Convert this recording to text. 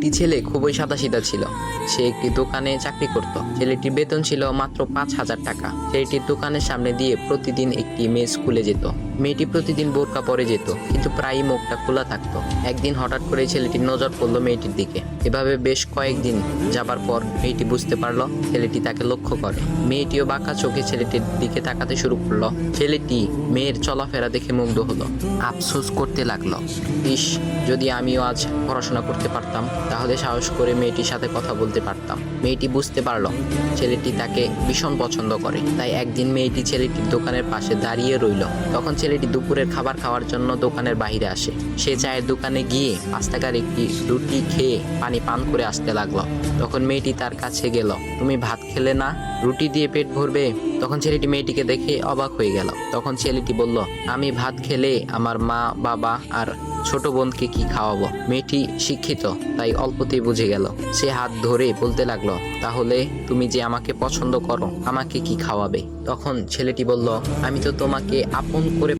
একটি ছেলে খুবই সাদাসিধা ছিল। সে একটি দোকানে চাকরি করত। ছেলেটির বেতন ছিল মাত্র 5,000 টাকা। ছেলেটির দোকানের সামনে দিয়ে প্রতিদিন একটি মেয়ে স্কুলে যেত। মেয়েটি প্রতিদিন বোরকা পরে যেত, কিন্তু প্রায়ই মুখটা খোলা থাকতো। একদিন হঠাৎ করে ছেলেটির নজর পড়লো মেয়েটির দিকে। এভাবে বেশ কয়েকদিন যাবার পর মেয়েটি বুঝতে পারলো ছেলেটি তাকে লক্ষ্য করে। মেয়েটিও বাঁকা চোখে ছেলেটির দিকে তাকাতে শুরু করলো। ছেলেটি মেয়ের চলাফেরা দেখে মুগ্ধ হলো। আফসোস করতে লাগলো, ইস, যদি আমিও আজ পড়াশোনা করতে পারতাম, তাহলে সাহস করে মেয়েটির সাথে কথা বলতে পারতাম। মেয়েটি বুঝতে পারলো ছেলেটি তাকে ভীষণ পছন্দ করে। তাই একদিন মেয়েটি ছেলেটির দোকানের পাশে দাঁড়িয়ে রইল। তখন ছেলেটি দুপুরের খাবার খাওয়ার জন্য দোকানের বাইরে আসে। সে চায়ের দোকানে গিয়ে 5 টাকার একটি রুটি খেয়ে পানি পান করে আসতে লাগলো। তখন মেয়েটি তার কাছে গেল। তুমি ভাত খেলে না? রুটি দিয়ে পেট ভরবে? তখন ছেলেটি মেয়েটিকে দেখে অবাক হয়ে গেল। তখন ছেলেটি বলল, আমি ভাত খেলে আমার মা, বাবা আর ছোট বোনকে কি খাওয়াবো? মেয়েটি শিক্ষিত, তাই অল্পতেই বুঝে গেল। সে হাত ধরে বলতে লাগলো, তাহলে তুমি যে আমাকে পছন্দ করো, আমাকে কি খাওয়াবে? তখন ছেলেটি বলল, আমি তো তোমাকে আপন করে